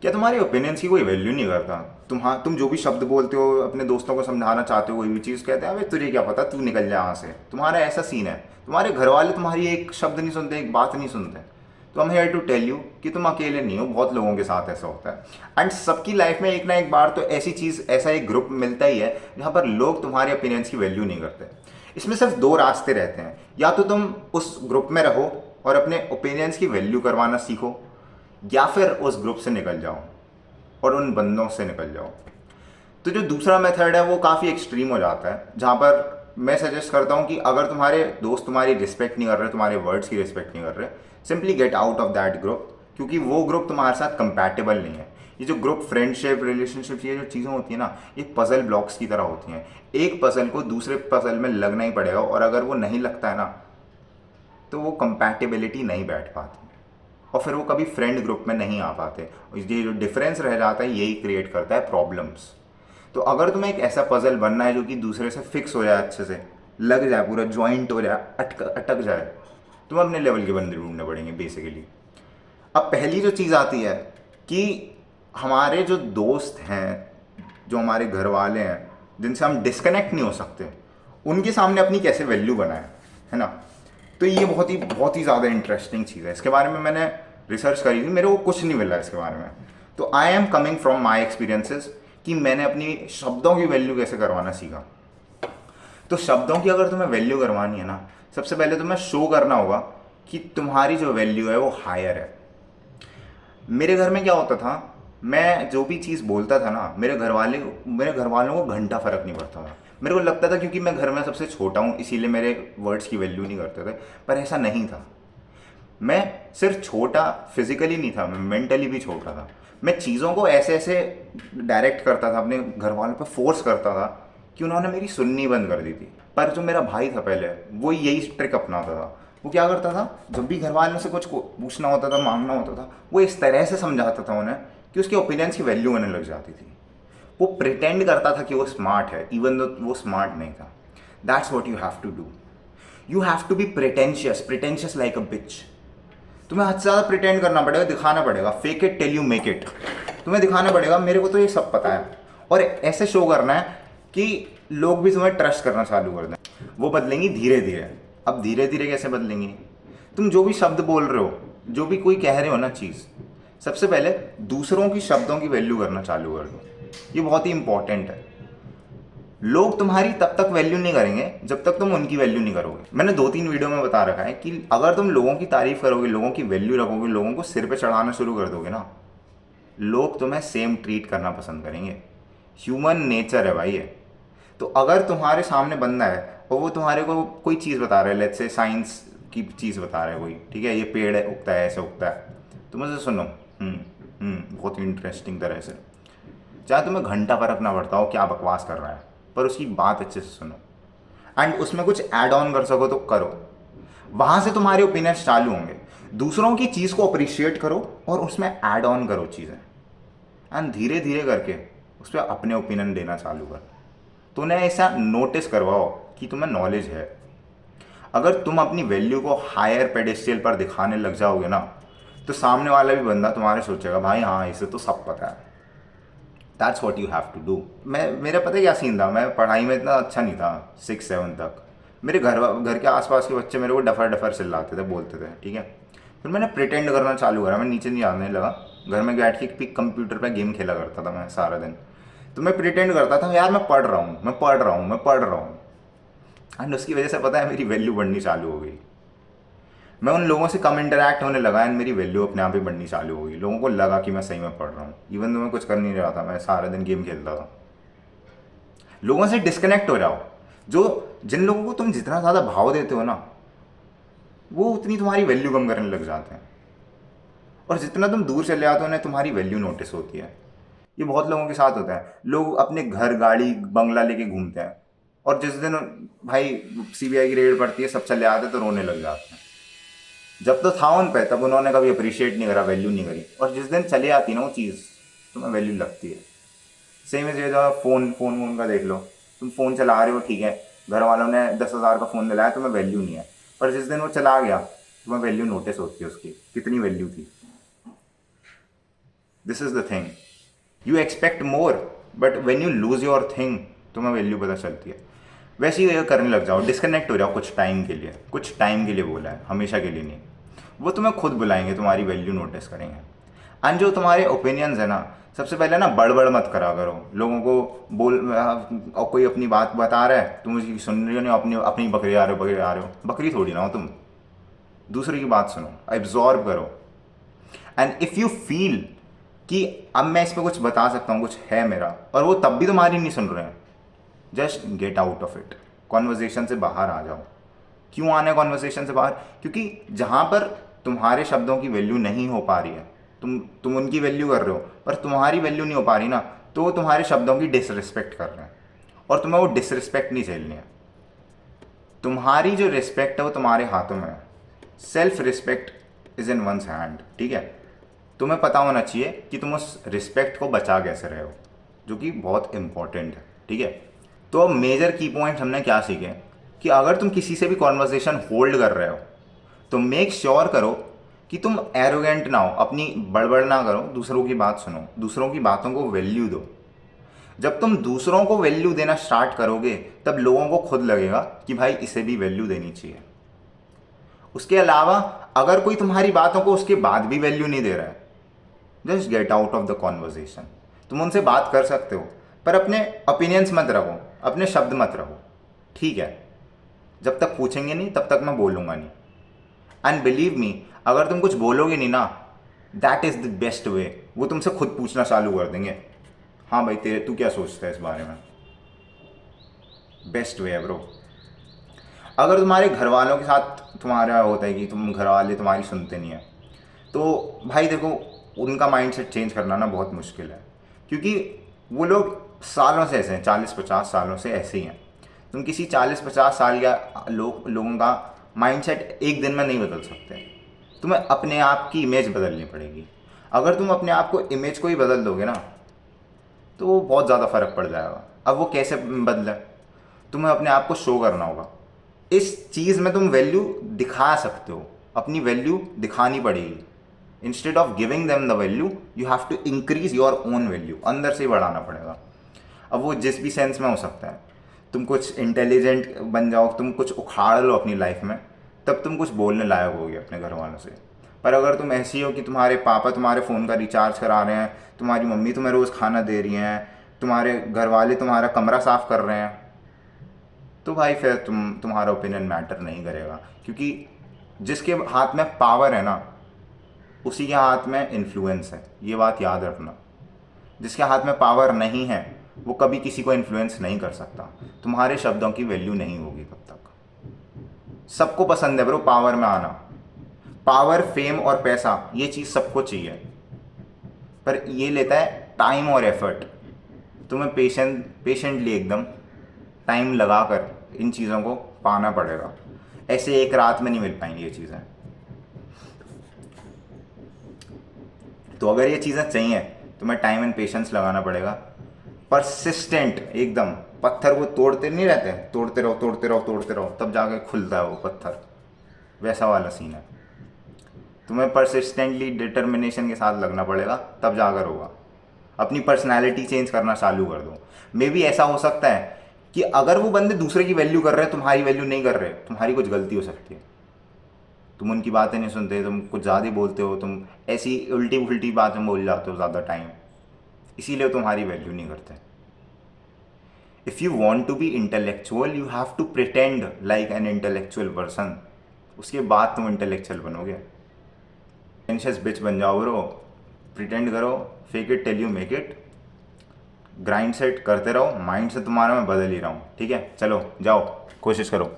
क्या तुम्हारे ओपिनियंस की कोई वैल्यू नहीं करता? तुम जो भी शब्द बोलते हो, अपने दोस्तों को समझाना चाहते हो, कोई भी चीज़ कहते हैं, अबे तुझे क्या पता, तू निकल जा यहाँ से। तुम्हारा ऐसा सीन है। तुम्हारे घर वाले तुम्हारी एक शब्द नहीं सुनते, एक बात नहीं सुनते। तो हम हेयर टू टेल यू कि तुम अकेले नहीं हो, बहुत लोगों के साथ ऐसा होता है। एंड सबकी लाइफ में एक ना एक बार तो ऐसी चीज़, ऐसा एक ग्रुप मिलता ही है जहाँ पर लोग तुम्हारे ओपिनियंस की वैल्यू नहीं करते। इसमें सिर्फ दो रास्ते रहते हैं, या तो तुम उस ग्रुप में रहो और अपने ओपिनियंस की वैल्यू करवाना सीखो, या फिर उस ग्रुप से निकल जाओ और उन बंदों से निकल जाओ। तो जो दूसरा मेथड है वो काफ़ी एक्सट्रीम हो जाता है, जहाँ पर मैं सजेस्ट करता हूँ कि अगर तुम्हारे दोस्त तुम्हारी रिस्पेक्ट नहीं कर रहे, तुम्हारे वर्ड्स की रिस्पेक्ट नहीं कर रहे, simply get out of that group, क्योंकि वो ग्रुप तुम्हारे साथ कंपैटिबल नहीं है। ये जो ग्रुप, फ्रेंडशिप, रिलेशनशिप, ये जो चीज़ें होती है ना, ये पजल ब्लॉक्स की तरह होती हैं। एक पजल को दूसरे पजल में लगना ही पड़ेगा, और अगर वो नहीं लगता है ना, तो वो कंपैटिबिलिटी नहीं बैठ पाती, और फिर वो कभी फ्रेंड ग्रुप में नहीं आ पाते। ये जो डिफरेंस रह जाता है, यही क्रिएट करता है प्रॉब्लम्स। तो अगर तुम्हें एक ऐसा पजल बनना है जो कि दूसरे से फिक्स हो जाए, अच्छे से लग जाए, पूरा ज्वाइंट हो जाए, अटक अटक जाए, तुम्हें अपने लेवल के बंदे ढूंढने पड़ेंगे बेसिकली। अब पहली जो चीज़ आती है कि हमारे जो दोस्त हैं, जो हमारे घर वाले हैं, जिनसे हम डिस्कनेक्ट नहीं हो सकते, उनके सामने अपनी कैसे वैल्यू बनाए, है ना। तो ये बहुत ही ज़्यादा इंटरेस्टिंग चीज़ है। इसके बारे में मैंने रिसर्च करी थी, मेरे को कुछ नहीं मिला इसके बारे में। तो I am coming from my experiences कि मैंने अपनी शब्दों की वैल्यू कैसे करवाना सीखा। तो शब्दों की अगर तुम्हें वैल्यू करवानी है ना, सबसे पहले तुम्हें शो करना होगा कि तुम्हारी जो वैल्यू है वो हायर है। मेरे घर में क्या होता था, मैं जो भी चीज़ बोलता था ना, मेरे घर वालों को घंटा फर्क नहीं पड़ता था। मेरे को लगता था क्योंकि मैं घर में सबसे छोटा हूँ, इसीलिए मेरे वर्ड्स की वैल्यू नहीं करते थे, पर ऐसा नहीं था। मैं सिर्फ छोटा फिजिकली नहीं था, मैं मेंटली भी छोटा था। मैं चीज़ों को ऐसे ऐसे डायरेक्ट करता था, अपने घर वालों पर फोर्स करता था कि उन्होंने मेरी सुननी बंद कर दी थी। पर जो मेरा भाई था पहले, वो यही ट्रिक अपनाता था। वो क्या करता था, जब भी घर वालों से कुछ पूछना होता था, मांगना होता था, वो इस तरह से समझाता था उन्हें कि उसके ओपिनियंस की वैल्यू होने लग जाती थी। वो प्रिटेंड करता था कि वो स्मार्ट है, इवन दो वो स्मार्ट नहीं था। That's what you have to do. You have to be pretentious, pretentious like a bitch. तुम्हें हद से ज़्यादा प्रिटेंड करना पड़ेगा, दिखाना पड़ेगा, fake it till you make it. तुम्हें दिखाना पड़ेगा मेरे को तो ये सब पता है, और ऐसे शो करना है कि लोग भी तुम्हें ट्रस्ट करना चालू कर दें। वो बदलेंगी धीरे धीरे। अब धीरे धीरे कैसे बदलेंगी? तुम जो भी शब्द बोल रहे हो, जो भी कोई कह रहे हो ना चीज़, सबसे पहले दूसरों की शब्दों की वैल्यू करना चालू कर दो। ये बहुत ही इंपॉर्टेंट है। लोग तुम्हारी तब तक वैल्यू नहीं करेंगे जब तक तुम उनकी वैल्यू नहीं करोगे। मैंने 2-3 वीडियो में बता रखा है कि अगर तुम लोगों की तारीफ करोगे, लोगों की वैल्यू रखोगे, लोगों को सिर पे चढ़ाना शुरू कर दोगे ना, लोग तुम्हें सेम ट्रीट करना पसंद करेंगे। ह्यूमन नेचर है भाई ये। तो अगर तुम्हारे सामने बंदा है और वो तुम्हारे को कोई चीज़ बता रहा है, लेट्स से साइंस की चीज़ बता रहा है कोई, ठीक है, ये पेड़ है, उगता है, ऐसे उगता है, तुम उसे सुनो। बहुत ही इंटरेस्टिंग तरह से, चाहे तुम्हें घंटा फर्क ना पड़ता हो क्या बकवास कर रहा है, पर उसकी बात अच्छे से सुनो, एंड उसमें कुछ ऐड ऑन कर सको तो करो। वहां से तुम्हारे ओपिनियंस चालू होंगे। दूसरों की चीज़ को अप्रिशिएट करो और उसमें ऐड ऑन करो चीज़ें, एंड धीरे धीरे करके उस पर अपने ओपिनियन देना चालू कर। तो उन्हें ऐसा नोटिस करवाओ कि तुम्हें नॉलेज है। अगर तुम अपनी वैल्यू को हायर पेडेस्टियल पर दिखाने लग जाओगे ना, तो सामने वाला भी बंदा तुम्हारे सोचेगा, भाई हाँ इसे तो सब पता है। That's what you have to do. मेरा पता है क्या सीन था, मैं पढ़ाई में इतना अच्छा नहीं था 6-7 तक। मेरे घर के आसपास के बच्चे मेरे को डफर डफर चिल्लाते थे, बोलते थे, ठीक है। फिर मैंने प्रिटेंड करना चालू करा, मैं नीचे नहीं आने लगा। घर में बैठ के कंप्यूटर पे गेम खेला करता था मैं सारा दिन। तो मैं प्रिटेंड करता था यार मैं पढ़ रहा हूँ, मैं पढ़ रहा हूँ, मैं पढ़ रहा हूँ। एंड उसकी वजह से पता है मेरी वैल्यू बढ़नी चालू हो गई। मैं उन लोगों से कम इंटरेक्ट होने लगा एंड मेरी वैल्यू अपने आप ही बढ़नी चालू हो गई। लोगों को लगा कि मैं सही में पढ़ रहा हूँ, इवन तो मैं कुछ कर नहीं रहा था, मैं सारा दिन गेम खेलता था। लोगों से डिस्कनेक्ट हो जाओ। जो जिन लोगों को तुम जितना ज़्यादा भाव देते हो ना, वो उतनी तुम्हारी वैल्यू कम करने लग जाते हैं, और जितना तुम दूर चले जाते हो उन्हें तुम्हारी वैल्यू नोटिस होती है। ये बहुत लोगों के साथ होता है। लोग अपने घर, गाड़ी, बंगला लेके घूमते हैं, और जिस दिन भाई सीबीआई की रेड पड़ती है, सब चले आते तो रोने लग जाते हैं। जब तो था उन पे, तब उन्होंने कभी अप्रिशिएट नहीं करा, वैल्यू नहीं करी, और जिस दिन चली आती ना वो चीज़, तुम्हें वैल्यू लगती है। सेम इस जो फ़ोन फ़ोन वोन का देख लो। तुम फ़ोन चला रहे हो, ठीक है, घर वालों ने 10,000 का फ़ोन दिलाया, तुम्हें वैल्यू नहीं है, पर जिस दिन वो चला गया तुम्हें वैल्यू नोटिस होती है उसकी, कितनी वैल्यू थी। This is the thing, you expect more, but when you lose your thing तुम्हें वैल्यू पता चलती है। वैसे ही करने लग जाओ, डिस्कनेक्ट हो जाओ कुछ टाइम के लिए, कुछ टाइम के लिए बोला है, हमेशा के लिए नहीं। वो तुम्हें खुद बुलाएंगे, तुम्हारी वैल्यू नोटिस करेंगे। एंड जो तुम्हारे ओपिनियंस है ना, सबसे पहले ना बड़बड़ मत करा करो लोगों को। और कोई अपनी बात बता रहा है, तुम उसकी सुन रही हो, नहीं अपनी अपनी बकरी आ रहे हो, बकरी आ रहे हो, बकरी थोड़ी ना हो तुम। दूसरे की बात सुनो, एब्जॉर्ब करो। एंड इफ़ यू फील कि अब मैं इस पर कुछ बता सकता हूँ, कुछ है मेरा, और वो तब भी तुम्हारी नहीं सुन रहे हैं, just get out of it, conversation से बाहर आ जाओ। क्यों आना है कॉन्वर्जेशन से बाहर? क्योंकि जहाँ पर तुम्हारे शब्दों की वैल्यू नहीं हो पा रही है, तुम उनकी वैल्यू कर रहे हो पर तुम्हारी वैल्यू नहीं हो पा रही ना, तो वो तुम्हारे शब्दों की डिसरिस्पेक्ट कर रहे हैं, और तुम्हें वो डिसरिस्पेक्ट नहीं झेलनी है। तुम्हारी जो रिस्पेक्ट है वो तुम्हारे हाथों में है। Self respect is in one's hand, ठीक है? तुम्हें पता होना चाहिए कि तुम उस रिस्पेक्ट को बचा कैसे रहे हो, जो कि बहुत इंपॉर्टेंट है, ठीक है? तो अब मेजर की पॉइंट हमने क्या सीखे कि अगर तुम किसी से भी कॉन्वर्सेशन होल्ड कर रहे हो तो मेक श्योर करो कि तुम एरोगेंट ना हो, अपनी बड़बड़ ना करो, दूसरों की बात सुनो, दूसरों की बातों को वैल्यू दो। जब तुम दूसरों को वैल्यू देना स्टार्ट करोगे तब लोगों को खुद लगेगा कि भाई इसे भी वैल्यू देनी चाहिए। उसके अलावा अगर कोई तुम्हारी बातों को उसके बाद भी वैल्यू नहीं दे रहा है, just get out of the conversation. तुम उनसे बात कर सकते हो पर अपने ओपिनियंस मत रखो, अपने शब्द मत रखो, ठीक है? जब तक पूछेंगे नहीं तब तक मैं बोलूँगा नहीं। एंड बिलीव मी, अगर तुम कुछ बोलोगे नहीं ना, that is the best way. वो तुमसे खुद पूछना चालू कर देंगे, हाँ भाई तेरे तू क्या सोचता है इस बारे में। बेस्ट वे है ब्रो। अगर तुम्हारे घर वालों के साथ तुम्हारा होता है कि तुम घर वाले तुम्हारी सुनते नहीं हैं, तो भाई देखो उनका माइंडसेट चेंज करना ना बहुत मुश्किल है, क्योंकि वो लोग सालों से ऐसे हैं, 40-50 सालों से ऐसे ही हैं। तुम किसी 40-50 साल या लोगों का माइंडसेट एक दिन में नहीं बदल सकते। तुम्हें अपने आप की इमेज बदलनी पड़ेगी। अगर तुम अपने आप को इमेज को ही बदल दोगे ना, तो बहुत ज़्यादा फर्क पड़ जाएगा। अब वो कैसे बदले? तुम्हें अपने आप को शो करना होगा। इस चीज़ में तुम वैल्यू दिखा सकते हो, अपनी वैल्यू दिखानी पड़ेगी। Instead of giving them the value, you have to increase your own value, अंदर से ही बढ़ाना पड़ेगा। अब वो जिस भी सेंस में हो सकता है, तुम कुछ इंटेलिजेंट बन जाओ, तुम कुछ उखाड़ लो अपनी लाइफ में, तब तुम कुछ बोलने लायक होगे अपने घर वालों से। पर अगर तुम ऐसी हो कि तुम्हारे पापा तुम्हारे फ़ोन का रिचार्ज करा रहे हैं, तुम्हारी मम्मी तुम्हें रोज़ खाना दे रही हैं, तुम्हारे घर वाले तुम्हारा कमरा साफ़ कर रहे हैं, तो भाई फिर तुम्हारा ओपिनियन मैटर नहीं करेगा। क्योंकि जिसके हाथ में पावर है ना, उसी के हाथ में इन्फ्लुएंस है, ये बात याद रखना। जिसके हाथ में पावर नहीं है वो कभी किसी को इन्फ्लुएंस नहीं कर सकता। तुम्हारे शब्दों की वैल्यू नहीं होगी तब तक। सबको पसंद है ब्रो पावर में आना, पावर, फेम और पैसा, ये चीज़ सबको चाहिए, पर ये लेता है टाइम और एफर्ट। तुम्हें पेशेंटली एकदम टाइम लगाकर इन चीज़ों को पाना पड़ेगा। ऐसे एक रात में नहीं मिल पाएंगी ये चीज़ें। तो अगर ये चीज़ें चाहिए तुम्हें टाइम एंड पेशेंस लगाना पड़ेगा। परसिस्टेंट एकदम, पत्थर को तोड़ते नहीं रहते, तोड़ते रहो तोड़ते रहो तोड़ते रहो, तब जाके खुलता है वो पत्थर, वैसा वाला सीन है। तुम्हें परसिस्टेंटली डिटर्मिनेशन के साथ लगना पड़ेगा, तब जाकर होगा। अपनी पर्सनैलिटी चेंज करना चालू कर दो। मे बी ऐसा हो सकता है कि अगर वो बंदे दूसरे की वैल्यू कर रहे हैं, तुम्हारी वैल्यू नहीं कर रहे, तुम्हारी कुछ गलती हो सकती है। तुम उनकी बातें नहीं सुनते, तुम कुछ ज़्यादा ही बोलते हो, तुम ऐसी उल्टी उल्टी बातें बोल जाते हो ज़्यादा टाइम, इसीलिए तुम्हारी वैल्यू नहीं करते। If you want to be intellectual, you have to pretend like an intellectual person, उसके बाद तुम इंटेलेक्चुअल बनोगे। एंशियस बिच बन जाओ ब्रो, प्रिटेंड करो, fake it till you make it, grindset करते रहो। माइंड से तुम्हारा मैं बदल ही रहा हूँ, ठीक है? चलो जाओ कोशिश करो।